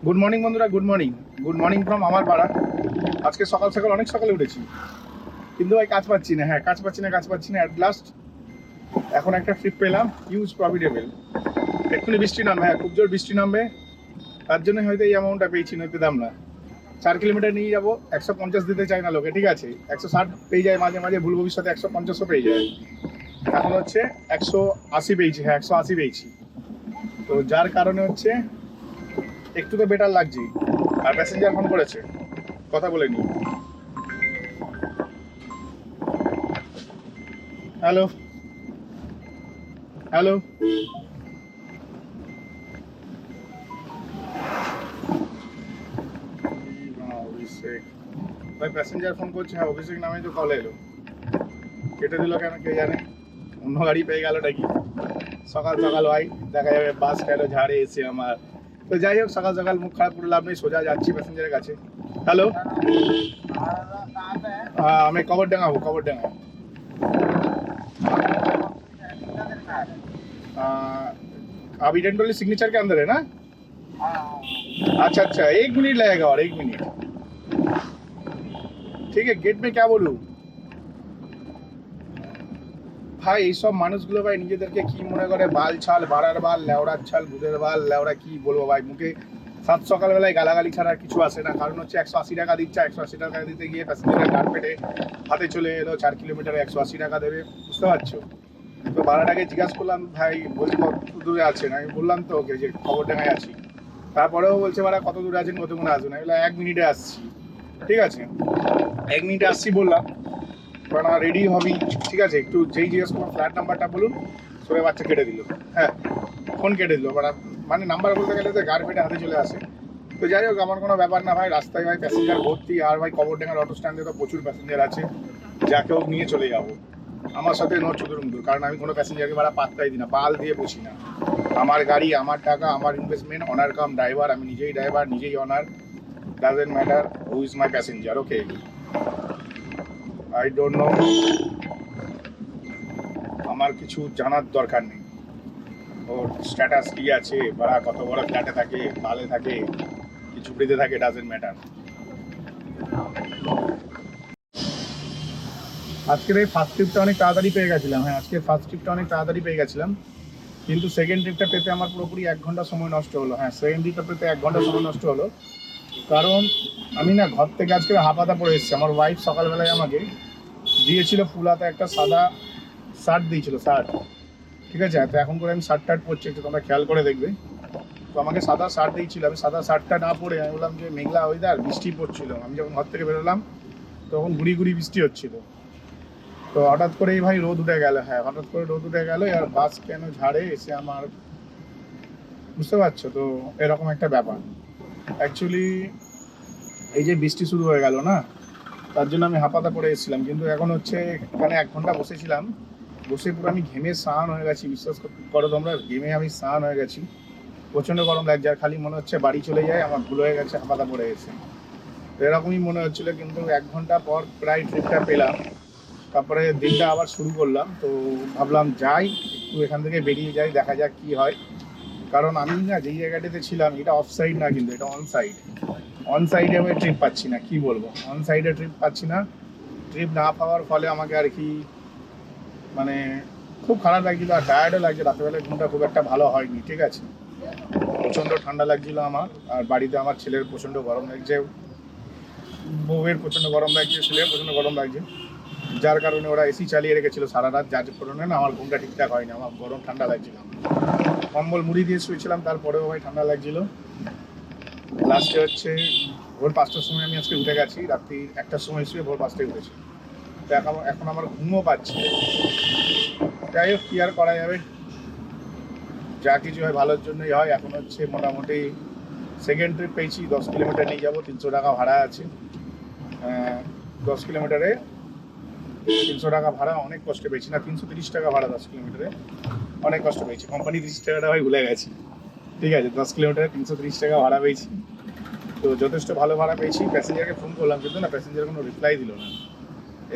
Good morning বন্ধুরা, good morning from আমার পাড়া। আজকে সকাল সকাল অনেক সকালে উঠেছি, কিন্তু ভাই কাজ পাচ্ছি না। কাজ পাচ্ছি না। অ্যাট লাস্ট এখন একটা ট্রিপ পেলাম, হিউজ প্রফিটেবল। এক্ষুনি বৃষ্টি নামবে, খুব জোর বৃষ্টি নামবে, তার জন্য হয়তো এই অ্যামাউন্টটা পেয়েছি, নয়তো দাম না। 4 কিলোমিটার নিয়ে যাবো, 150 দিতে চায় না লোকে, ঠিক আছে। 160 পেয়ে যায়, মাঝে মাঝে ভুল ভবিষ্যতে 150ও পেয়ে যায়। এখন হচ্ছে 180 পেয়েছি, 180 পেয়েছি। তো যার কারণে হচ্ছে একটু তো বেটার লাগছে। আর প্যাসেঞ্জার ফোন করেছে, কথা বলে নি। হ্যালো হ্যালো, অভিষেক ভাই প্যাসেঞ্জার ফোন করছে। হ্যাঁ, অভিষেক নামে তো কল এলো, কেটে দিল কেন কে জানে, অন্য গাড়ি পেয়ে গেল নাকি। সকাল সকাল ভাই দেখা যাবে বাস কেন ঝাড়ে এসে আমার। তো যাই হোক, সকাল সকাল মুখ খারাপ করে লাভ নেই, সোজা যাচ্ছি প্যাসেঞ্জারের কাছে। হ্যালো, আমি কবরডাঙ্গা हूँ, कबरडंगा। अभी डेंटोली सिग्नेचर के अंदर है ना? अच्छा अच्छा, 1 मिनट लगेगा और 1 मिनट, ठीक है। गेट में क्या बोलूँ ভাই, এইসব মানুষগুলো ভাই নিজেদেরকে কি মনে করে, বাল ছাল, ভাড়ার বাল, লেওড়ার ছাল, বুধের বাল, লেওড়া কি বলবো ভাই, মুখে সাত সকালবেলায় গালাগালি ছাড়া আর কিছু আসে না। কারণ হচ্ছে 180 টাকা দিচ্ছে, 180 টাকা দিতে গিয়ে প্যাসেঞ্জারের গাড় পেটে হাতে চলে এলো 4 কিলোমিটারে 180 টাকা দেবে, বুঝতে পারছো। তো ভাড়াটাকে জিজ্ঞাসা করলাম, ভাই বলছি কত দূরে আছেন, আমি বললাম তো ওকে যে কবরডাঙ্গায় আছি। তারপরেও বলছে ভাড়া কত দূরে আছেন, কতক্ষণ আসবেন, আমি বললাম 1 মিনিটে আসছি। ঠিক আছে, 1 মিনিটে আসছি বললাম, কারণ রেডি হবি, ঠিক আছে। একটু যেই জিজ্ঞেস করলাম ফ্ল্যাট নাম্বারটা বলুন, সরে বাচ্চা কেটে দিল। হ্যাঁ, ফোন কেটে দিল, মানে নাম্বার বলতে গেলে তো গাড় পেটে হাতে চলে আসে। তো যাই হোক, আমার কোনো ব্যাপার না ভাই, রাস্তায় ভাই প্যাসেঞ্জার ভর্তি। আর ভাই কবরডাঙ্গার অটো স্ট্যান্ডে তো প্রচুর প্যাসেঞ্জার আছে, যাকেও নিয়ে চলে যাবো। আমার সাথে নো চুদুরমুদুর, কারণ আমি কোনো প্যাসেঞ্জারকে ভাড়া পাত্তাই দিই না, বাল দিয়ে বসি না। আমার গাড়ি, আমার টাকা, আমার ইনভেস্টমেন্ট, অনার কাম ড্রাইভার, আমি নিজেই ড্রাইভার, নিজেই honour. Doesn't matter who is my passenger, okay. I don't know, আমার কিছু জানার দরকার নেই ওর স্ট্যাটাস কী আছে, বা কত বড় ফ্ল্যাটে থাকে, মালে থাকে, কি ঝুপড়িতে থাকে, ডাজেন্ট ম্যাটার। আজকের এই ফার্স্ট ট্রিপটা অনেক তাড়াতাড়ি পেয়ে গেছিলাম। হ্যাঁ, আজকে ফার্স্ট ট্রিপটা অনেক তাড়াতাড়ি পেয়ে গেছিলাম, কিন্তু সেকেন্ড ট্রিপটা পেতে আমার পুরোপুরি 1 ঘন্টা সময় নষ্ট হলো। হ্যাঁ, সেকেন্ড ট্রিপটা পেতে 1 ঘন্টা সময় নষ্ট হলো, কারণ আমি না ঘর থেকে আজকে হাফাতা পরে এসেছি। আমার ওয়াইফ সকালবেলায় আমাকে দিয়েছিল ফুলাতে একটা সাদা শার্ট দিয়েছিল, শার্ট, ঠিক আছে। তো এখন করে আমি শার্ট টার্ট পরছি, একটু তোমরা খেয়াল করে দেখবে। তো আমাকে সাদা শার্ট দিয়েছিল, আমি সাদা শার্টটা না পরে আমি বললাম যে মেঘলা ওয়েদার, বৃষ্টি পড়ছিল। আমি যখন ঘর থেকে বেরোলাম তখন গুড়ি গুড়ি বৃষ্টি হচ্ছিল। তো হঠাৎ করেই ভাই রোদ উঠে গেল। হ্যাঁ, হঠাৎ করে রোদ উঠে গেল, আর বাস কেন ঝাড়ে এসে আমার, বুঝতে পারছো তো, এরকম একটা ব্যাপার। অ্যাকচুয়ালি এই যে বৃষ্টি শুরু হয়ে গেল না, তার জন্য আমি হাঁপাতা পড়ে এসেছিলাম। কিন্তু এখন হচ্ছে এখানে 1 ঘন্টা বসেছিলাম, বসে পুরো আমি ঘেমে স্নান হয়ে গেছি, বিশ্বাস করো তোমরা, ঘেমে আমি স্নান হয়ে গেছি। প্রচণ্ড গরম লাগছে, আর খালি মনে হচ্ছে বাড়ি চলে যায়, আমার ভুল হয়ে গেছে, হাঁপাতা পড়ে গেছে। তো এরকমই মনে হচ্ছিলো। কিন্তু 1 ঘন্টা পর প্রায় ট্রিপটা পেলাম, তারপরে দিনটা আবার শুরু করলাম। তো ভাবলাম যাই একটু এখান থেকে বেরিয়ে যাই, দেখা যাক কি হয়। কারণ আমি না যেই জায়গাটিতে ছিলাম, এটা অফ সাইড না, কিন্তু এটা অন সাইড। অন সাইডে আমি ট্রিপ পাচ্ছি না, কি বলবো, অন সাইডে ট্রিপ পাচ্ছি না। ট্রিপ না পাওয়ার ফলে আমাকে আর কি মানে খুব খারাপ লাগছিলো, আর টায়ার্ডও লাগছে। রাত্রেবেলায় ঘুমটা খুব একটা ভালো হয়নি, ঠিক আছে। প্রচণ্ড ঠান্ডা লাগছিলো আমার, আর বাড়িতে আমার ছেলের প্রচণ্ড গরম লাগছে, বউয়ের প্রচণ্ড গরম লাগছে, ছেলের প্রচণ্ড গরম লাগছে। যার কারণে ওরা এসি চালিয়ে রেখেছিল সারা রাত, যার কারণে না আমার ঘুমটা ঠিকঠাক হয়নি, আমার গরম ঠান্ডা লাগছিল। কম্বল মুড়ি দিয়ে শুয়েছিলাম, তারপরেও ভাই ঠান্ডা লাগছিল। লাস্টে হচ্ছে ভোর 5টার সময় আমি আজকে উঠে গেছি, রাত্রি 1টার সময় শুয়ে ভোর 5টায় উঠেছি। তো এখন আমার ঘুমও পাচ্ছে। যাই হোক, কি আর করা যাবে, যা কিছু হয় ভালোর জন্যই হয়। এখন হচ্ছে মোটামুটি সেকেন্ড ট্রিপ পেয়েছি, 10 কিলোমিটার নিয়ে যাবো, 300 টাকা ভাড়া আছে। 10 কিলোমিটারে 300 টাকা ভাড়া, অনেক কষ্ট পেয়েছি। না, 330 টাকা ভাড়া 10 কিলোমিটারে, অনেক কষ্ট পেয়েছি। কোম্পানি 30 টাকাটা ভাই ভুলে গেছি, ঠিক আছে। 10 কিলোমিটারে 330 টাকা ভাড়া পেয়েছি, তো যথেষ্ট ভালো ভাড়া পেয়েছি। প্যাসেঞ্জারকে ফোন করলাম, কিন্তু না প্যাসেঞ্জার কোনো রিপ্লাই দিল না।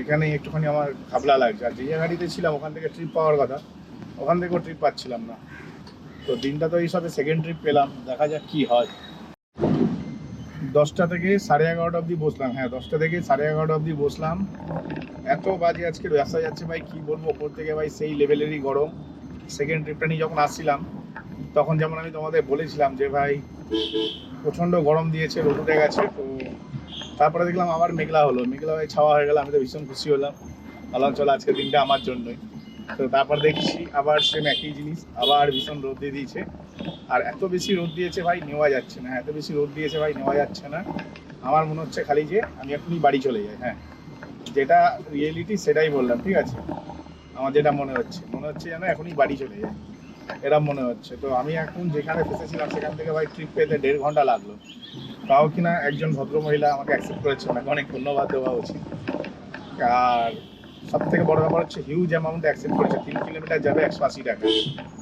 এখানেই একটুখানি আমার খাবলা লাগছে। আর যে গাড়িতে ছিলাম ওখান থেকে ট্রিপ পাওয়ার কথা, ওখান থেকেও ট্রিপ পাচ্ছিলাম না। তো দিনটা তো এইসবে সেকেন্ড ট্রিপ পেলাম, দেখা যাক কি হয়। 10টা থেকে 11:30 অবধি বসলাম। হ্যাঁ, 10টা থেকে 11:30 অবধি বসলাম। এত বাজে আজকে ব্যবসা যাচ্ছে ভাই, কি বলবো। ওপর থেকে ভাই সেই লেভেলেরই গরম। সেকেন্ড ট্রিপটা নিয়ে যখন আসছিলাম তখন যেমন আমি তোমাদের বলেছিলাম যে ভাই প্রচণ্ড গরম দিয়েছে, রোদ উঠে গেছে। তো তারপরে দেখলাম আবার মেঘলা হলো, মেঘলা হয়ে ছাওয়া হয়ে গেল। আমি তো ভীষণ খুশি হলাম, বললাম চলো আজকের দিনটা আমার জন্যই। তো তারপর দেখছি আবার সেম একই জিনিস, আবার ভীষণ রোদ দিয়ে দিয়েছে। আর এত বেশি রোদ দিয়েছে ভাই নেওয়া যাচ্ছে না, এত বেশি রোদ দিয়েছে ভাই নেওয়া যাচ্ছে না। আমার মনে হচ্ছে খালি যে আমি এখনই বাড়ি চলে যাই। হ্যাঁ, যেটা রিয়েলিটি সেটাই বললাম, ঠিক আছে। আমার যেটা মনে হচ্ছে যেন এখনই বাড়ি চলে যায়, এরম মনে হচ্ছে। তো আমি এখন যেখানে ফেসেছিলাম সেখান থেকে ভাই ট্রিপ পেতে 1.5 ঘন্টা লাগলো। তাও কিনা একজন ভদ্রমহিলা আমাকে অ্যাকসেপ্ট করেছে, ওনাকে অনেক ধন্যবাদ দেওয়া উচিত। আর সব থেকে বড় ব্যাপার হচ্ছে হিউজ অ্যামাউন্ট অ্যাকসেপ্ট করেছে। 3 কিলোমিটার যাবে 180 টাকা,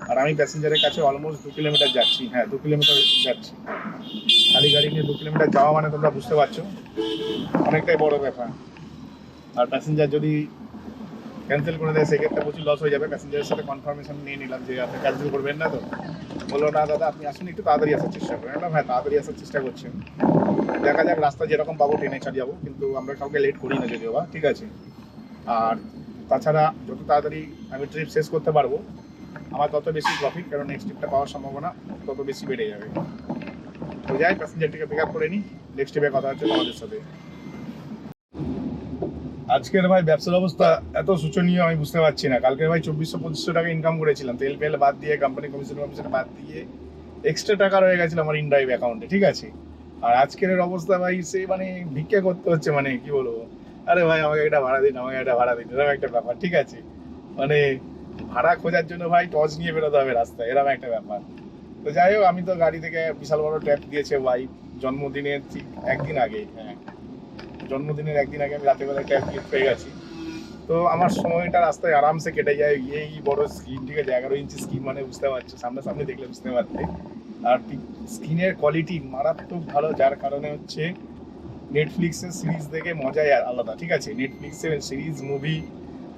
আর আমি প্যাসেঞ্জারের কাছে অলমোস্ট 2 কিলোমিটার যাচ্ছি। হ্যাঁ, 2 কিলোমিটার যাচ্ছি। খালি গাড়ি নিয়ে 2 কিলোমিটার যাওয়া মানে তোমরা বুঝতে পারছো অনেকটাই বড় ব্যাপার। আর প্যাসেঞ্জার যদি ক্যান্সেল করে দেয় সেক্ষেত্রে প্রচুর লস হয়ে যাবে। প্যাসেঞ্জারের সাথে কনফার্মেশন নিয়ে নিলাম যে আপনি ক্যান্সেল করবেন না তো। বললো না দাদা আপনি আসুন, একটু তাড়াতাড়ি আসার চেষ্টা করেন। হ্যাঁ, তাড়াতাড়ি আসার চেষ্টা করছেন, দেখা যাক রাস্তা যেরকম পাবো ট্রেনে চালিয়ে যাবো, কিন্তু আমরা কাউকে লেট করি না যদিও বা, ঠিক আছে। আর তাছাড়া যত তাড়াতাড়ি আমি ট্রিপ শেষ করতে পারবো আমার তত বেশি প্রফিট, কারণ নেক্সট ট্রিপটা পাওয়ার সম্ভাবনা তত বেশি বেড়ে যাবে। তো যাই প্যাসেঞ্জারটিকে পিক আপ করে নিই, নেক্সট ট্রিপে কথা হচ্ছে তোমাদের সাথে। আজকের ভাই ব্যবসার অবস্থা এত শোচনীয় আমি বুঝতে পারছি না। কালকে ভাই 2400-2500 টাকা ইনকাম করেছিলাম, তেল ফেল বাদ দিয়ে, কোম্পানি কমিশন বাদ দিয়ে এক্সট্রা টাকা রয়ে গেছিল আমার ইনড্রাইভ অ্যাকাউন্টে, ঠিক আছে। আর আজকের অবস্থা ভাই সে মানে ভিক্ষা করতে হচ্ছে, মানে কি বলবো। আরে ভাই আমাকে একটা ভাড়া দিন, আমাকে একটা ভাড়া দিন, এরকম একটা ব্যাপার, ঠিক আছে। মানে ভাড়া খোঁজার জন্য ভাই টর্চ নিয়ে বেরোতে হবে রাস্তায়, এরকম একটা ব্যাপার। তো যাই হোক, আমি তো গাড়ি থেকে বিশাল বড় ট্যাপ দিয়েছে ওয়াইফ জন্মদিনের ঠিক একদিন আগে। হ্যাঁ, জন্মদিনের একদিন আগে আমি রাতেবেলায় ট্যাপ গিফট পেয়ে গেছি। তো আমার সময়টা রাস্তায় আরামসে কেটে যায়। এই বড় স্ক্রিন, ঠিক আছে, 11 ইঞ্চি স্ক্রিন, মানে বুঝতে পারছো, সামনাসামনি দেখলে বুঝতে পারতে। আর স্ক্রিনের কোয়ালিটি মারাত্মক ভালো, যার কারণে হচ্ছে নেটফ্লিক্সের সিরিজ দেখে মজাই আলাদা, ঠিক আছে। নেটফ্লিক্সের সিরিজ, মুভি,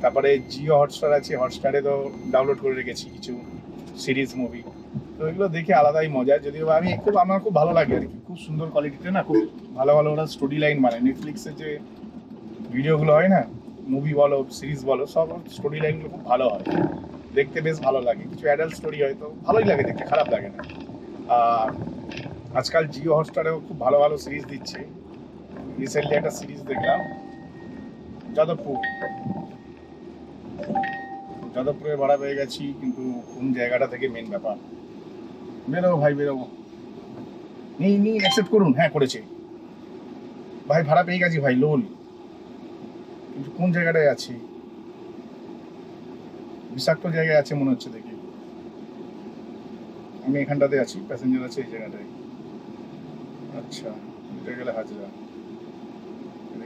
তারপরে জিও হটস্টার আছে, হটস্টারে তো ডাউনলোড করে রেখেছি কিছু সিরিজ, মুভি। তো এগুলো দেখে আলাদাই মজা। যদিও আমার খুব ভালো লাগে আর কি, খুব সুন্দর কোয়ালিটিতে না, খুব ভালো ভালো ওরা স্টোরি লাইন মানে নেটফ্লিক্সের যে ভিডিওগুলো হয় না, মুভি বলো সিরিজ বলো, সব স্টোরি লাইনগুলো খুব ভালো হয়, দেখতে বেশ ভালো লাগে। কিছু অ্যাডাল্ট স্টোরি হয় তো ভালোই লাগে দেখতে, খারাপ লাগে না। আর আজকাল জিও হটস্টারেও খুব ভালো ভালো সিরিজ দিচ্ছে। রিসেন্টলি একটা সিরিজ দেখলাম, যাদবপুরে ভাড়া পেয়ে গেছি, কিন্তু কোন জায়গাটা থেকে মেন ব্যাপার। বেরোবো ভাই, বেরোবো। নিন অ্যাকসেপ্ট করুন। হ্যাঁ, করেছে ভাই, ভাড়া পেয়ে গেছি ভাই, লোল। কিন্তু কোন জায়গাটায় আছি, বিষাক্ত জায়গায় আছে মনে হচ্ছে দেখি। আমি এখানটাতে আছি, প্যাসেঞ্জার আছে এই জায়গাটায়। আচ্ছা, এটা গেলে হাজরা,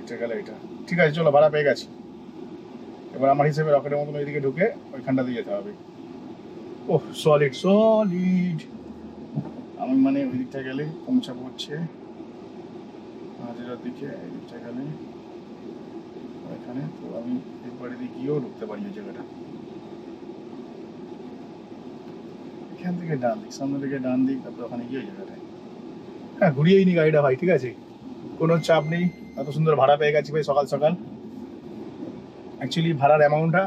এটা গেলে এটা, ঠিক আছে। চলো, ভাড়া পেয়ে গেছি। এবার আমার হিসেবে রকেটের মতন ওইদিকে ঢুকে ওইখানটাতে যেতে হবে। ওহ, সলিড। আমি মানে ওই দিকটা গেলে পৌঁছাবো হচ্ছে হাজিরার দিকে, এই দিকটা গেলে এখানে। তো আমি একবার এদিকে গিয়েও ঢুকতে পারি ওই জায়গাটা। এখান থেকে ডান দিক, সামনে থেকে ডান দিক, তারপর ওখানে গিয়ে ওই জায়গাটায়। হ্যাঁ, ঘুরিয়েই নি গাড়িটা ভাই, ঠিক আছে, কোনো চাপ নেই। এত সুন্দর ভাড়া পেয়ে গেছি ভাই সকাল সকাল। অ্যাকচুয়ালি ভাড়ার অ্যামাউন্টটা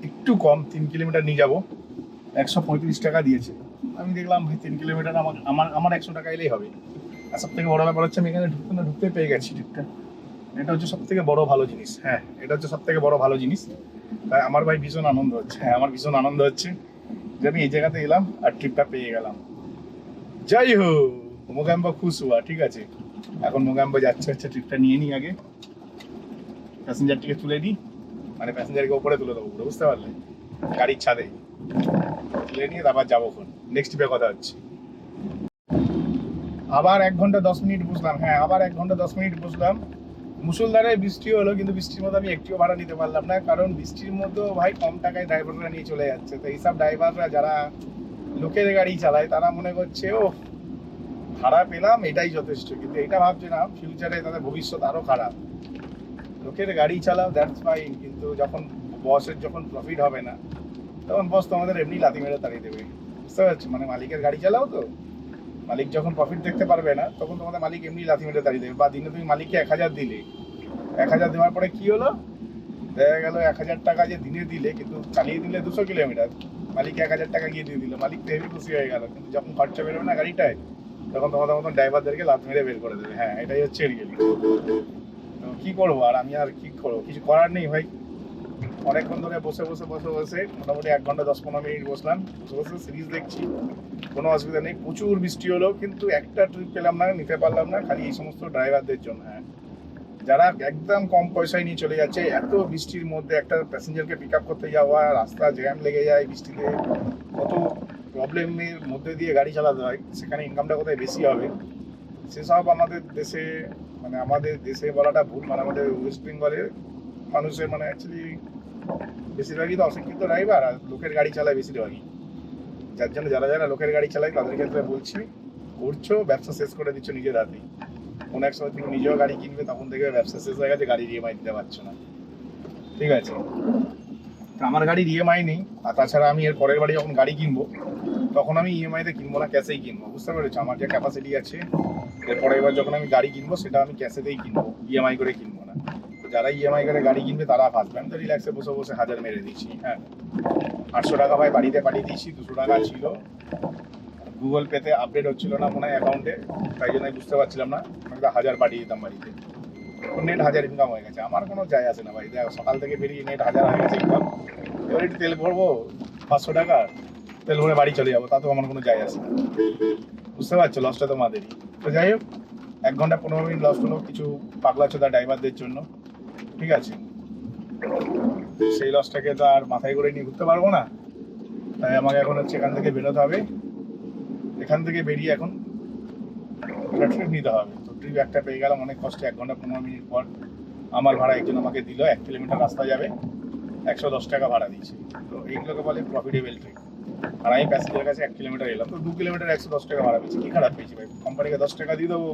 একটু কম, 3 কিলোমিটার নিয়ে যাবো, 135 টাকা দিয়েছে। আমি দেখলাম ভাই 3 কিলোমিটার আমার 100 টাকা এলেই হবে। আর সব থেকে বড় ব্যাপার হচ্ছে আমি এখানে ঢুকতে পেয়ে গেছি ঠিকঠাক। এটা হচ্ছে সব থেকে বড় ভালো জিনিস। হ্যাঁ, এটা হচ্ছে সব থেকে বড় ভালো জিনিস। তাই আমার ভাই ভীষণ আনন্দ হচ্ছে। হ্যাঁ, আমার ভীষণ আনন্দ হচ্ছে যে আমি এই জায়গাতে এলাম আর ট্রিপটা পেয়ে গেলাম। যাই হোক, মোগাম্বো খুশ হুয়া, ঠিক আছে। এখন মোগাম্বো যাচ্ছে হচ্ছে, ট্রিপটা নিয়ে নিই আগে, প্যাসেঞ্জারটিকে তুলে নিই, মানে প্যাসেঞ্জারকে ওপরে তুলে দেবো, বুঝতে পারলে, গাড়ির ছাদে তুলে নিয়ে তারপর যাবো। নেক্সট ট্রিপে কথা হচ্ছে। আবার 1 ঘন্টা 10 মিনিট বসলাম। হ্যাঁ, আবার 1 ঘন্টা 10 মিনিট বসলাম। মুষলধারে বৃষ্টি হলো, কিন্তু বৃষ্টির মধ্যে আমি একটিও ভাড়া নিতে পারলাম না, কারণ বৃষ্টির মধ্যেও ভাই কম টাকায় ড্রাইভাররা নিয়ে চলে যাচ্ছে। তো এইসব ড্রাইভাররা যারা লোকের গাড়ি চালায় তারা মনে করছে ও ভাড়া পেলাম এটাই যথেষ্ট, কিন্তু এটা ভাবছে না ফিউচারে তাদের ভবিষ্যৎ আরো খারাপ। লোকের গাড়ি চালাও, দ্যাটস ফাইন, কিন্তু যখন বসের যখন প্রফিট হবে না, তখন বস তোমাদের এমনি লাথি মেরে তাড়িয়ে দেবে, বুঝতে পারছো। মানে মালিকের গাড়ি চালাও তো, মালিক যখন প্রফিট দেখতে পারবে না তখন তোমাদের মালিক এমনি লাথি মেরে দাঁড়িয়ে দেবে। বা দিনে তুমি মালিককে 1000 দিলে, 1000 দেওয়ার পরে কি হলো, দেখা গেল 1000 টাকা যে দিনে দিলে, কিন্তু চালিয়ে দিলে 200 কিলোমিটার, মালিক 1000 টাকা গিয়ে দিয়ে দিল, মালিক তো হেভি খুশি হয়ে গেল। কিন্তু যখন খরচা বেরোবে না গাড়িটায়, তখন তোমাদের মতন ড্রাইভারদেরকে লাথ মেরে বের করে দেবে। হ্যাঁ, এটাই হচ্ছে রিয়েলি। তো কী করবো আর, আমি আর কি করবো, কিছু করার নেই ভাই। অনেকক্ষণ ধরে বসে মোটামুটি 1 ঘন্টা 10-15 মিনিট বসলাম, বসে সিরিজ দেখছি, কোনো অসুবিধা নেই। প্রচুর বৃষ্টি হলো কিন্তু একটা ট্রিপ পেলাম না, নিতে পারলাম না, খালি এই সমস্ত ড্রাইভারদের জন্য। হ্যাঁ, যারা একদম কম পয়সায় নিয়ে চলে যাচ্ছে, এত বৃষ্টির মধ্যে একটা প্যাসেঞ্জারকে পিক আপ করতে যাওয়া, রাস্তা জ্যাম লেগে যায় বৃষ্টিতে, কত প্রবলেমের মধ্যে দিয়ে গাড়ি চালাতে হয়, সেখানে ইনকামটা কোথায় বেশি হবে, সেসব আমাদের দেশে, মানে আমাদের দেশে বলাটা ভুল, মানে আমাদের ওয়েস্ট বেঙ্গলের মানুষের মানে অ্যাকচুয়ালি বেশিরভাগই তো অশিক্ষিত ড্রাইভার, আর লোকের গাড়ি চালায় বেশিরভাগই। যার জন্য যারা লোকের গাড়ি চালায় তাদের ক্ষেত্রে বলছি, করছো ব্যবসা শেষ করে দিচ্ছ নিজের হাতেই। কোনো এক সময় তুমি নিজেও গাড়ি কিনবে, তখন দেখবে ব্যবসা শেষ হয়ে গেছে, গাড়ির ইএমআই দিতে পারছো না। ঠিক আছে, তো আমার গাড়ির ইএমআই নেই, আর তাছাড়া আমি এর পরের বাড়ি যখন গাড়ি কিনবো, তখন আমি ইএমআইতে কিনবো না, ক্যাশেই কিনবো। বুঝতে পেরেছো, আমার যে ক্যাপাসিটি আছে, এরপরে এবার যখন আমি গাড়ি কিনবো সেটা আমি ক্যাশেতেই কিনবো, ইএমআই করে কিনবো না। তো যারা ইএমআই করে গাড়ি কিনবে তারা ফাঁসবে। আমি তো রিল্যাক্সে বসে 1000 মেরে দিয়েছি। হ্যাঁ, 800 টাকা ভাই বাড়িতে পাঠিয়ে দিয়েছি, 200 টাকা ছিল গুগল পেতে, আপডেট হচ্ছিল না মনে হয় অ্যাকাউন্টে, তাই জন্য বুঝতে পারছিলাম না, আমি তো 1000 পাঠিয়ে দিতাম বাড়িতে। নেট 1000 ইনকাম হয়ে গেছে, আমার কোনো যায় আসে না ভাই। দেখ, সকাল থেকে বেরিয়ে নেট 1000 হয়ে গেছে ইনকাম, এবার একটু তেল ভরবো 500 টাকা, তেল ভরে বাড়ি চলে যাবো, তাতেও আমার কোনো যায় আসে না। বুঝতে পারছো, লসটা তোমাদেরই। তো যাই হোক, 1 ঘন্টা 15 মিনিট লস হলো কিছু পাগলা চোদা ড্রাইভারদের জন্য। ঠিক আছে, সেই লসটাকে তো আর মাথায় করে নিয়ে ঘুরতে পারবো না, তাই আমাকে এখন হচ্ছে এখান থেকে বেরোতে হবে। এখান থেকে বেরিয়ে এখন একটা ট্রিপ নিতে হবে। তো ট্রিপ একটা পেয়ে গেলাম অনেক কষ্টে, 1 ঘন্টা 15 মিনিট পর। আমার ভাড়া একজন আমাকে দিল, 1 কিলোমিটার রাস্তা যাবে 110 টাকা ভাড়া দিয়েছে। তো এইগুলোকে বলে প্রফিটেবল ট্রিপ। আর আমি প্যাসেঞ্জারের কাছে 1 কিলোমিটার এলাম, তো 2 কিলোমিটার 110 টাকা ভাড়া পেয়েছি। কি খারাপ পেয়েছি ভাই, কোম্পানিকে 10 টাকা দিয়ে দেবো,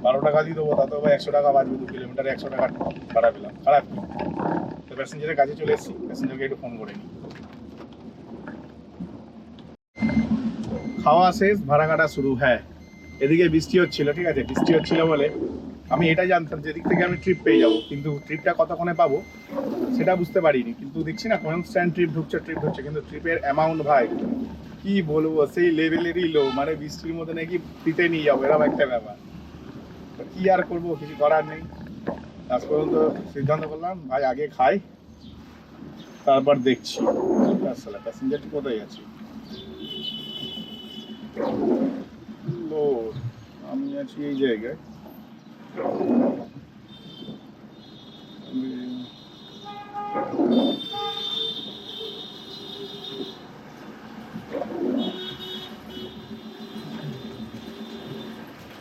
12 টাকা দিয়ে দেবো, তাতেও ভাই 100 টাকা বাঁচবে, 2 কিলোমিটারে 100 টাকা ভাড়া পেলাম, খারাপ কি? তো প্যাসেঞ্জারের কাছে চলে এসেছি, প্যাসেঞ্জারকে একটু ফোন করে নিই। খাওয়া শেষ, ভাড়া কাটা শুরু। হ্যাঁ, এদিকে বৃষ্টি হচ্ছিল, ঠিক আছে, বৃষ্টি হচ্ছিল বলে আমি এটা জানতাম যে এদিক থেকে আমি ট্রিপ পেয়ে যাবো, কিন্তু ট্রিপটা কতক্ষণে পাবো সেটা বুঝতে পারিনি। কিন্তু দেখছি না কনস্ট্যান্ট ট্রিপ ঢুকছে, কিন্তু ট্রিপের অ্যামাউন্ট ভাই কি বলবো, সেই লেভেলেরই লো, মানে বৃষ্টির মধ্যে নাকি ফ্রিতে নিয়ে যাবো, এরকম একটা ব্যাপার। তো কি আর করবো, কিছু করার নেই। আজ পর্যন্ত সিদ্ধান্ত করলাম ভাই আগে খাই, তারপর দেখছি। আসলে প্যাসেঞ্জারটি কোথায় আছে? লোড, আমি আছি এই জায়গায়।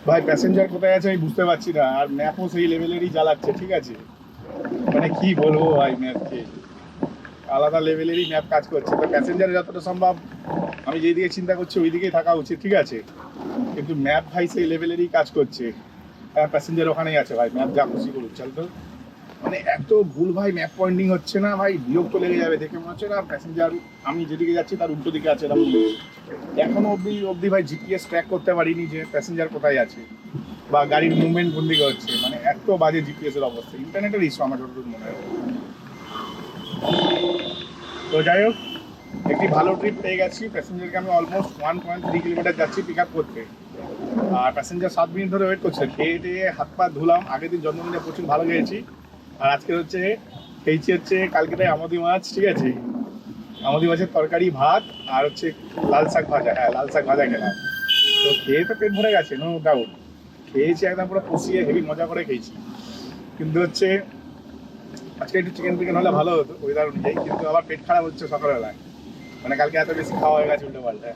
ভাই প্যাসেঞ্জার কোথায় আছে আমি বুঝতে পারছি না, আর ম্যাপও সেই লেভেলেরই জ্বালাচ্ছে। ঠিক আছে, মানে কি বলবো ভাই, ম্যাপকে আলাদা লেভেলেরই ম্যাপ কাজ করছে। তো প্যাসেঞ্জার যতটা সম্ভব আমি যেদিকে চিন্তা করছি ওই দিকেই থাকা উচিত, ঠিক আছে, কিন্তু ম্যাপ ভাই সেই লেভেলেরই কাজ করছে। হ্যাঁ, প্যাসেঞ্জার ওখানেই আছে ভাই, ম্যাপ যা খুশি করুক, চল তো। মানে এত ভুল ভাই, ম্যাপ পয়েন্টিং হচ্ছে না ভাই, বিরক্ত লেগে যাবে। দেখে মনে হচ্ছে না প্যাসেঞ্জার আমি যেদিকে যাচ্ছি তার উল্টো দিকে আছে, এরকম মনে হচ্ছে। এখনো অবধি ভাই জিপিএস ট্র্যাক করতে পারিনি যে প্যাসেঞ্জার কোথায় আছে বা গাড়ির মুভমেন্ট কোন দিকে হচ্ছে, মানে এত বাজে জিপিএস এর অবস্থা। ইন্টারনেটের ইস্যু আমার যতটুকু মনে হয়। তো যাই হোক, একটি ভালো ট্রিপ পেয়ে গেছি। প্যাসেঞ্জারকে আমি অলমোস্ট 1.3 কিলোমিটার যাচ্ছি পিক আপ করতে, আর প্যাসেঞ্জার 7 মিনিট ধরে ওয়েট করছে। খেয়ে টেয়ে হাত পা ধুলাম, আগের দিন জন্মদিনে প্রচুর ভালো খেয়েছি, আর আজকে হচ্ছে খেয়েছি হচ্ছে কালকেটাই আমদি মাছ। ঠিক আছে, আমদি মাছের তরকারি, ভাত, আর হচ্ছে লাল শাক ভাজা। হ্যাঁ, লাল শাক ভাজা খেলাম। তো খেয়ে তো পেট ভরে গেছে, নো ডাউট। খেয়েছি একদম পুরো পুষিয়ে হেভি মজা করে খেয়েছি। কিন্তু হচ্ছে আজকে একটু চিকেন ফিকেন হলে ভালো হতো ওয়েদার অনুযায়ী, কিন্তু আবার পেট খারাপ হচ্ছে সকালবেলায়, মানে কালকে এত বেশি খাওয়া হয়ে গেছে উল্টো পাল্টা।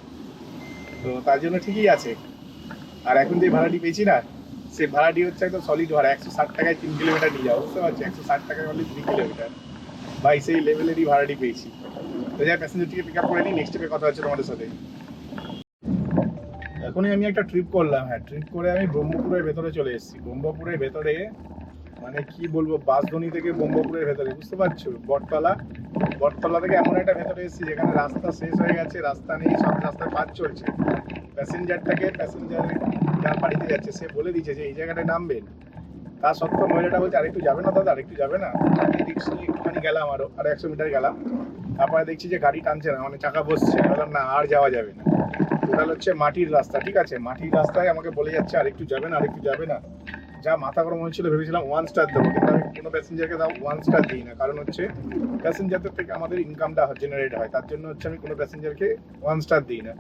তো তার জন্য ঠিকই আছে। আর এখন যে ভাড়াটি পেয়েছি না, সেই ভাড়াটি হচ্ছে একদম সলিড ভাড়া, 160 টাকায় 3 কিলোমিটার নিয়ে যাও, বুঝতে পারছি, 160 টাকায় অনলি 3 কিলোমিটার। ভাই সেই লেভেলেরই ভাড়াটি পেয়েছি। তো যাই প্যাসেঞ্জারটিকে পিক আপ করে নিই, নেক্সট ট্রিপে কথা হচ্ছে তোমাদের সাথে। এখনই আমি একটা ট্রিপ করলাম। হ্যাঁ, ট্রিপ করে আমি ব্রহ্মপুরের ভেতরে চলে এসেছি। ব্রহ্মপুরের ভেতরে মানে কি বলবো, বাসধনী থেকে ব্রহ্মপুরের ভেতরে, বুঝতে পারছো, বটতলা থেকে এমন একটা ভেতরে এসেছি যেখানে রাস্তা শেষ হয়ে গেছে, রাস্তা নেই, সব রাস্তায় কাজ চলছে। প্যাসেঞ্জার যার বাড়িতে যাচ্ছে সে বলে দিচ্ছে যে এই জায়গাটায় নামবেন, তা সত্ত্বেও মহিলাটা বলছে আরেকটু যাবে না দাদা, আরেকটু যাবে না। আমি রিক্স নিয়ে একটুখানি গেলাম, আরো 100 মিটার গেলাম, তারপরে দেখছি যে গাড়ি টানছে না, মানে চাকা বসছে। আমি বললাম না, আর যাওয়া যাবে না। টোটাল হচ্ছে মাটির রাস্তা, ঠিক আছে, মাটির রাস্তায় আমাকে বলে যাচ্ছে আরেকটু যাবে না, আরেকটু যাবে না। যা মাথা গরম হয়েছিল, ভেবেছিলাম 1 স্টার দেবো, কিন্তু আমি কোনো প্যাসেঞ্জারকে দাও 1 স্টার দিই না, কারণ হচ্ছে প্যাসেঞ্জারদের থেকে আমাদের ইনকামটা জেনারেট হয়, তার জন্য হচ্ছে আমি কোনো প্যাসেঞ্জারকে 1 স্টার দিই না।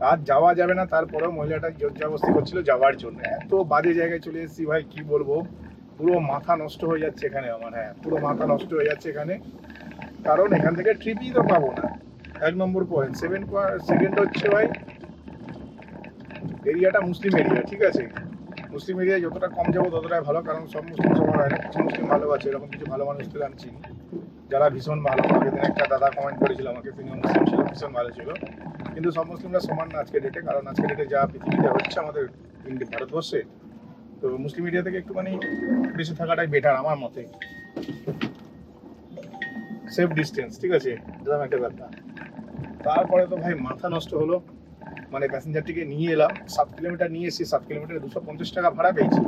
আর যাওয়া যাবে না, তারপরেও মহিলাটা জোর জবরদস্তি করছিল যাওয়ার জন্য। এত বাজে জায়গায় চলে এসেছি ভাই, কি বলবো, পুরো মাথা নষ্ট হয়ে যাচ্ছে এখানে আমার। হ্যাঁ, পুরো মাথা নষ্ট হয়ে যাচ্ছে এখানে, কারণ এখান থেকে ট্রিপই তো পাবো না। 1 নম্বর পয়েন্ট। সেকেন্ড হচ্ছে ভাই, এরিয়াটা মুসলিম এরিয়া, ঠিক আছে। মুসলিম এরিয়ায় যতটা কম যাবো ততটাই ভালো, কারণ সব মুসলিম সবার হয় না, কিছু মুসলিম ভালো আছে, এরকম কিছু ভালো মানুষদের আমি চিনি যারা ভীষণ ভালো। আগের দিন একটা দাদা কমেন্ট করেছিল আমাকে, তিনি মুসলিম ছিল, ভীষণ ভালো ছিল। কিন্তু সব মুসলিমরা সমান না আজকে ডেটে, কারণ আজকে ডেটে যা পৃথিবীতে হচ্ছে আমাদের ভারতবর্ষে, তো মুসলিম এরিয়া থেকে একটুখানি বেশি থাকাটাই বেটার আমার মতে। সেফ ডিস্টেন্স, ঠিক আছে, এরকম একটা ব্যাপার। তারপরে তো ভাই মাথা নষ্ট হলো, মানে প্যাসেঞ্জারটিকে নিয়ে এলাম, 7 কিলোমিটার নিয়ে এসেছি, 7 কিলোমিটারে 250 টাকা ভাড়া পেয়েছি,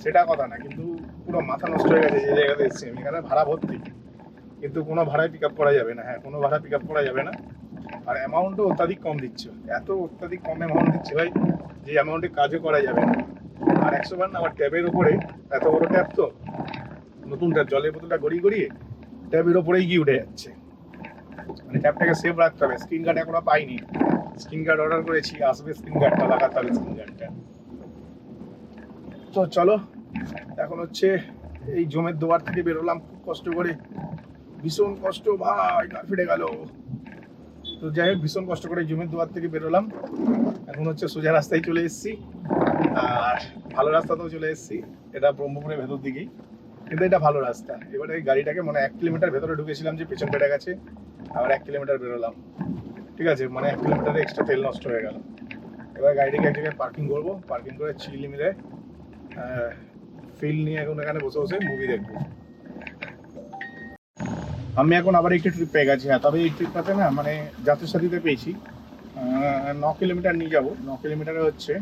সেটা কথা না, কিন্তু পুরো মাথা নষ্ট হয়ে গেছে যে জায়গাতে এসেছি আমি। এখানে ভাড়া ভর্তি, কিন্তু কোনো ভাড়ায় পিক আপ করা যাবে না। হ্যাঁ, কোনো ভাড়া পিক আপ করা যাবে না। আর অ্যামাউন্টও অত্যাধিক কম দিচ্ছে, এত অত্যাধিক কম অ্যামাউন্ট দিচ্ছে ভাই, যে অ্যামাউন্টে কাজও করা যাবে না। আর 100 বার না, আমার ট্যাবের ওপরে, এত বড় ট্যাব তো, নতুন ট্যাব, জলের বোতলটা গড়িয়ে গড়িয়ে ট্যাবের ওপরেই গিয়ে উঠে যাচ্ছে। মানে ট্যাবটাকে সেভ রাখতে হবে। স্ক্রিন গার্ড এখনো পাইনি, স্ক্রিন গার্ড অর্ডার করেছি, আসবে, স্ক্রিন গার্ডটা লাগাতে হবে, স্ক্রিন গার্ডটা। তো চলো, এখন হচ্ছে এই জমের দোয়ার থেকে বেরোলাম খুব কষ্ট করে, ভীষণ কষ্ট ভাই, গা ফেটে গেল। তো যাই হোক, ভীষণ কষ্ট করে জমের দোয়ার থেকে বেরোলাম, এখন হচ্ছে সোজা রাস্তায় চলে এসেছি, আর ভালো রাস্তাতেও চলে এসেছি। এটা ব্রহ্মপুরের ভেতর দিকেই, কিন্তু এটা ভালো রাস্তা। এবারে এই গাড়িটাকে মানে 1 কিলোমিটার ভেতরে ঢুকেছিলাম যে পেছন পেটে গেছে, আবার 1 কিলোমিটার বেরোলাম, ঠিক আছে, মানে 1 কিলোমিটারে এক্সট্রা তেল নষ্ট হয়ে গেল। এবার গাড়িটাকে এক জায়গায় পার্কিং করবো, পার্কিং করে চিল মিলে ফিল নিয়ে এখন এখানে বসে বসে মুভি দেখবো। আমি এখন আবার একটি ট্রিপ পেয়ে গেছি। হ্যাঁ, তবে এই ট্রিপটাতে না মানে যাত্রীর সাথীতে পেয়েছি, 9 কিলোমিটার নিয়ে যাবো। 9 কিলোমিটারে হচ্ছে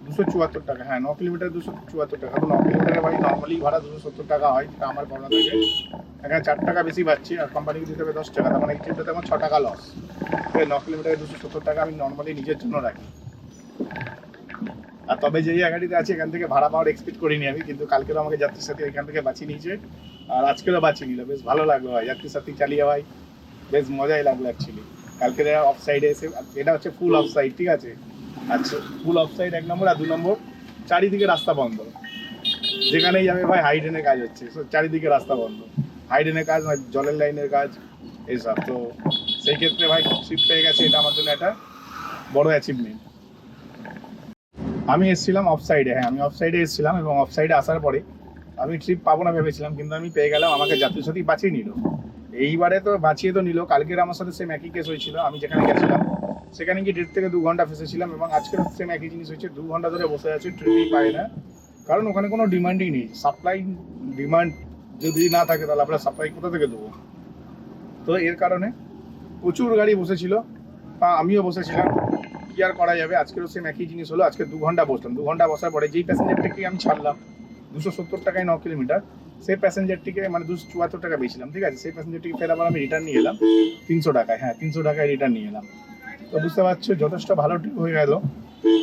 274 টাকা। হ্যাঁ, 9 কিলোমিটার 274 টাকা। তো 9 কিলোমিটারে ভাই নর্মালি ভাড়া 270 টাকা হয়, যেটা আমার পাওনা থেকে। এখানে 4 টাকা বেশি পাচ্ছি, আর কোম্পানিকে দিতে হবে 10 টাকা, তার মানে এই ট্রিপটাতে আমার 6 টাকা লস। 9 কিলোমিটারে 270 টাকা আমি নর্মালি নিজের জন্য রাখি। আর তবে যে জায়গাটিতে আছে এখান থেকে ভাড়া পাওয়ার এক্সপেক্ট করিনি আমি, কিন্তু কালকেরও আমাকে যাত্রীর সাথী এখান থেকে বাঁচিয়ে নিয়েছে, আর আজকেরও বাঁচিয়ে নিল। বেশ ভালো লাগলো ভাই, যাত্রীর সাথী চালিয়ে ভাই বেশ মজাই লাগলো অ্যাকচুয়ালি। কালকে অফ সাইডে এসে, এটা হচ্ছে ফুল অফ সাইড, ঠিক আছে। আচ্ছা, ফুল অফ সাইড 1 নম্বর, আর 2 নম্বর চারিদিকে রাস্তা বন্ধ, যেখানেই যাবে ভাই হাইডেনের কাজ হচ্ছে, চারিদিকে রাস্তা বন্ধ, হাইডেনের কাজ, জলের লাইনের কাজ, এইসব। তো সেই ক্ষেত্রে ভাই ট্রিপ পেয়ে গেছে, এটা আমার জন্য একটা বড় অ্যাচিভমেন্ট। আমি এসেছিলাম অফ সাইডে, হ্যাঁ আমি অফ সাইডে এসেছিলাম, এবং অফ সাইডে আসার পরে আমি ট্রিপ পাবো না ভেবেছিলাম, কিন্তু আমি পেয়ে গেলাম। আমাকে যাত্রীর সাথী বাঁচিয়ে নিল, এইবারে তো বাঁচিয়ে তো নিল। কালকের আমার সাথে সেম একই কেস হয়েছিল, আমি যেখানে গেছিলাম সেখানে গিয়ে 1.5 থেকে 2 ঘন্টা ফেসেছিলাম, এবং আজকের সেম একই জিনিস হচ্ছে, 2 ঘন্টা ধরে বসে আছি, ট্রিপই পাই না। কারণ ওখানে কোনো ডিমান্ডই নেই, সাপ্লাই ডিমান্ড যদি না থাকে তাহলে আমরা সাপ্লাই কোথা থেকে দেবো। তো এর কারণে প্রচুর গাড়ি বসেছিল, বা আমিও বসেছিলাম, কি আর করা যাবে। আজকেরও সেম একই জিনিস হলো, আজকে 2 ঘন্টা বসলাম। 2 ঘন্টা বসার পরে যেই প্যাসেঞ্জারটাকে আমি ছাড়লাম 270 টাকায় 9 কিলোমিটার, সেই প্যাসেঞ্জারটিকে মানে 274 টাকা পেয়েছিলাম, ঠিক আছে, সেই প্যাসেঞ্জারটিকে ফের আবার আমি রিটার্ন নিয়ে এলাম 300 টাকায়। হ্যাঁ, 300 টাকায় রিটার্ন নিয়ে এলাম। তো বুঝতে পারছো যথেষ্ট ভালো ট্রিপ হয়ে গেল,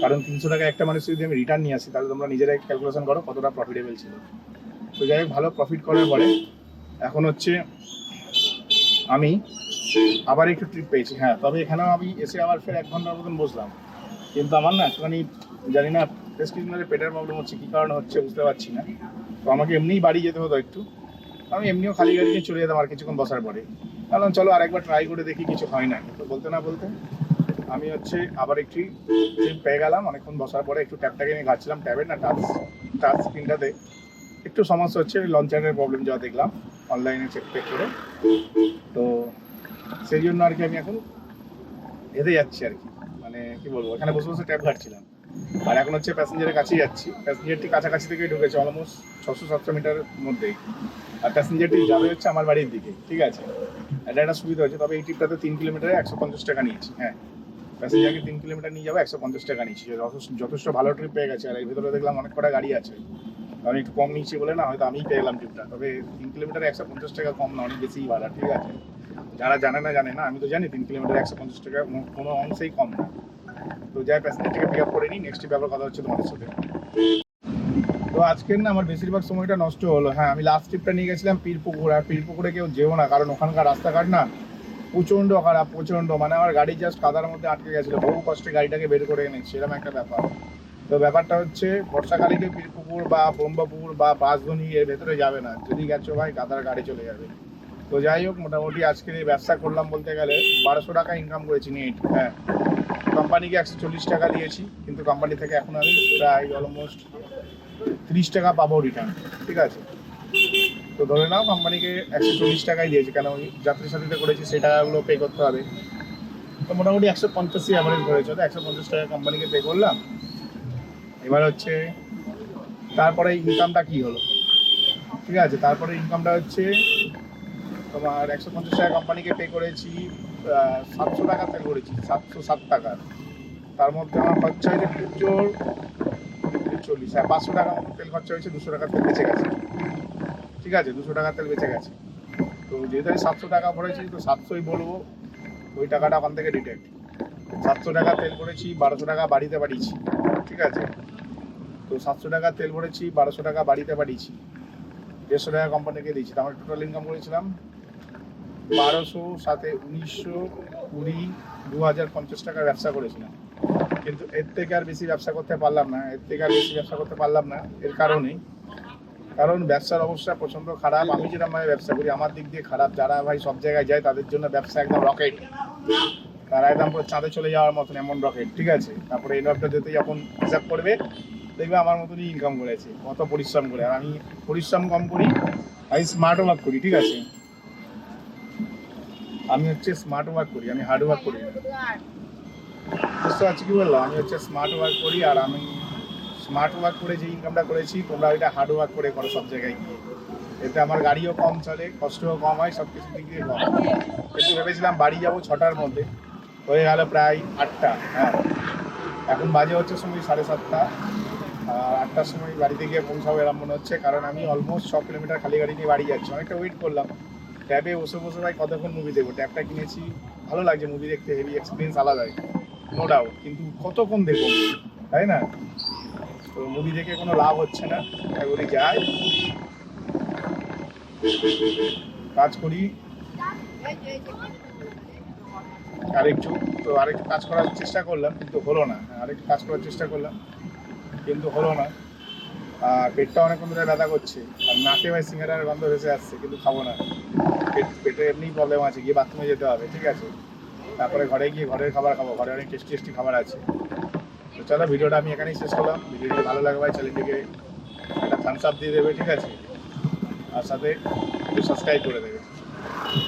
কারণ 300 টাকায় একটা মানুষ যদি আমি রিটার্ন নিয়ে আসি, তাহলে তোমরা নিজেরাই ক্যালকুলেশন করো কতটা প্রফিটেবল ছিল। তো যাই হোক, ভালো প্রফিট করার পরে এখন হচ্ছে আমি আবার একটু ট্রিপ পেয়েছি। হ্যাঁ, তবে এখানেও আমি এসে আবার ফের 1 ঘন্টার মতন বসলাম, কিন্তু আমার না একটুখানি জানি না প্রেসক্রিপশনের পেটের প্রবলেম হচ্ছে, কী কারণে হচ্ছে বুঝতে পারছি না। তো আমাকে এমনিই বাড়ি যেতে হতো একটু, আমি এমনিও খালি গাড়ি নিয়ে চলে যেতাম আর কিছুক্ষণ বসার পরে। কারণ চলো আরেকবার ট্রাই করে দেখি, কিছু হয় না। তো বলতে না বলতে আমি হচ্ছে আবার একটি ট্রিপ পেয়ে গেলাম। অনেকক্ষণ বসার পরে একটু ট্যাবটাকে আমি ঘাটছিলাম, ট্যাবের না টাচ স্ক্রিনটাতে একটু সমস্যা হচ্ছে, লঞ্চারের প্রবলেম যা দেখলাম অনলাইনে চেক করে। তো সেই জন্য আর কি আমি এখন এতে যাচ্ছি আর কি, মানে কি বলবো, এখানে বসে বসে ট্যাব ঘাটছিলাম। আর এখন হচ্ছে প্যাসেঞ্জারের কাছেই যাচ্ছি, প্যাসেঞ্জারটি কাছাকাছি থেকেই ঢুকেছে, অলমোস্ট 600-700 মিটারের মধ্যেই। আর প্যাসেঞ্জারটি যাবে হচ্ছে আমার বাড়ির দিকে, ঠিক আছে। এটা একটা সুবিধা হচ্ছে। তবে এই ট্রিপটাতে 3 কিলোমিটারে 150 টাকা নিয়েছি। হ্যাঁ, প্যাসেঞ্জারকে 3 কিলোমিটার নিয়ে যাবো, 150 টাকা নিচ্ছি। যথেষ্ট ভালো ট্রিপ পেয়ে গেছে। আর এর ভিতরে দেখলাম অনেক কটা গাড়ি আছে, আমি একটু কম নিচ্ছি বলে না হয়তো আমিই পেয়ে গেলাম ট্রিপটা। তবে 3 কিলোমিটার 150 টাকা কম না, অনেক বেশিই ভাড়া, ঠিক আছে। যারা জানে না, আমি তো জানি 3 কিলোমিটার 150 টাকা কোনো অংশেই কম না। তো যাই প্যাসেঞ্জারটাকে পিক আপ করে নিই, নেক্সট ট্রিপে আবার কথা হচ্ছে তোমাদের সাথে। তো আজকের না আমার বেশিরভাগ সময়টা নষ্ট হলো। হ্যাঁ, আমি লাস্ট ট্রিপটা নিয়ে গেছিলাম পীরপুকুর। আর পীরপুকুরে কেউ যেও না, কারণ ওখানকার রাস্তাঘাট না প্রচণ্ড খারাপ, প্রচণ্ড। মানে আমার গাড়ি জাস্ট কাদার মধ্যে আটকে গেছিলো, বহু কষ্টে গাড়িটাকে বের করে এনেছি, এরকম একটা ব্যাপার। তো ব্যাপারটা হচ্ছে বর্ষাকালে কেউ পীরপুকুর বা ব্রহ্মপুর বা বাঁশধনী এর ভেতরে যাবে না, যদি গেছো ভাই কাদার গাড়ি চলে যাবে। তো যাই হোক, মোটামুটি আজকে এই ব্যবসা করলাম বলতে গেলে 1200 টাকা ইনকাম করেছি নেট। হ্যাঁ, কোম্পানিকে 140 টাকা দিয়েছি, কিন্তু কোম্পানি থেকে এখন আমি প্রায় অলমোস্ট 30 টাকা পাবো রিটার্ন, ঠিক আছে। তো ধরে নাও কোম্পানিকে 140 টাকাই দিয়েছি, কেন ওই যাত্রীর সাথে করেছি সেই টাকাগুলো পে করতে হবে। তো মোটামুটি 150 অ্যাভারেজ করেছে, 150 টাকা কোম্পানিকে পে করলাম। এবার হচ্ছে তারপরে ইনকামটা কি হলো, ঠিক আছে। তারপরে ইনকামটা হচ্ছে তোমার 150 টাকা কোম্পানিকে পে করেছি, 700 টাকা তেল করেছি, 707 টাকা। তার মধ্যে আমার খরচা হয়েছে পুজোর 40, হ্যাঁ 500 টাকা মতো তেল খরচা হয়েছে, 200 টাকা তেল বেঁচে গেছে, ঠিক আছে। 200 টাকা তেল বেঁচে গেছে। তো যেহেতু আমি 700 টাকা ভরেছি, তো 700ই বলবো, ওই টাকাটা ওখান থেকে ডিটেক্ট। 700 টাকা তেল ভরেছি, 1200 টাকা বাড়িতে পাঠিয়েছি, ঠিক আছে। তো 700 টাকা তেল ভরেছি, 1200 টাকা বাড়িতে পাঠিয়েছি, 150 টাকা কোম্পানিকে দিয়েছি। তো আমার টোটাল ইনকাম করেছিলাম 1200, সাথে 1900, 20, 2050 টাকার ব্যবসা করেছিলাম। কিন্তু এর থেকে আর বেশি ব্যবসা করতে পারলাম না, এর কারণেই, কারণ ব্যবসার অবস্থা প্রচণ্ড খারাপ। আমি যেরকমভাবে ব্যবসা করি আমার দিক দিয়ে খারাপ, যারা ভাই সব জায়গায় যায় তাদের জন্য ব্যবসা একদম রকেট, তারা একদম পুরো চাঁদে চলে যাওয়ার মতন, এমন রকেট, ঠিক আছে। তারপরে এই নবটা যেতে যখন হিসাব করবে দেখবে আমার মতনই ইনকাম করেছে, কত পরিশ্রম করে। আর আমি পরিশ্রম কম করি, আমি স্মার্ট ওয়ার্ক করি, ঠিক আছে। আমি হচ্ছে স্মার্ট ওয়ার্ক করি, আমি হার্ড ওয়ার্ক করি। বুঝতে পারছি কি বললাম, আমি হচ্ছে স্মার্ট ওয়ার্ক করি। আর আমি স্মার্ট ওয়ার্ক করে যে ইনকামটা করেছি, তোমরা ওইটা হার্ড ওয়ার্ক করে করো সব জায়গায় গিয়ে। এতে আমার গাড়িও কম চলে, কষ্টও কম হয়, সব কিছু দিক দিয়ে কম। কিন্তু ভেবেছিলাম বাড়ি যাবো 6টার মধ্যে, হয়ে গেল প্রায় 8টা। হ্যাঁ, এখন বাজে হচ্ছে সময় 7:30। আর 8টার সময় বাড়িতে গিয়ে পৌঁছাবো এরকম মনে হচ্ছে, কারণ আমি অলমোস্ট 6 কিলোমিটার খালি গাড়ি নিয়ে বাড়ি যাচ্ছি। অনেকটা ওয়েট করলাম, ট্যাবে বসে ভাই কতক্ষণ মুভি দেখবো। ট্যাবটা কিনেছি, ভালো লাগছে মুভি দেখতে, হেভি এক্সপিরিয়েন্স আলাদাই, নো ডাউট। কিন্তু কতক্ষণ দেখবো, তাই না? তো মুভি দেখে কোনো লাভ হচ্ছে না, তাই বলি যাই কাজ করি আরেকটু। তো আরেকটু কাজ করার চেষ্টা করলাম, কিন্তু হলো না। আরেকটু কাজ করার চেষ্টা করলাম, কিন্তু হলো না। আর পেটটা অনেকক্ষণ ধরে ব্যথা করছে, আর নাকে ভাই সিঙ্গারার গন্ধ ভেসে আসছে, কিন্তু খাবো না। পেটে এমনিই প্রবলেম আছে, গিয়ে বাথরুমে যেতে হবে, ঠিক আছে। তারপরে ঘরে গিয়ে ঘরের খাবার খাবো, ঘরে অনেক টেস্টি খাবার আছে। তো চলো, ভিডিওটা আমি এখানেই শেষ করলাম। ভিডিওটি ভালো লাগে ভাই চ্যানেলটিকে একটা থামস আপ দিয়ে দেবে, ঠিক আছে। আর সাথে একটু সাবস্ক্রাইব করে দেবে।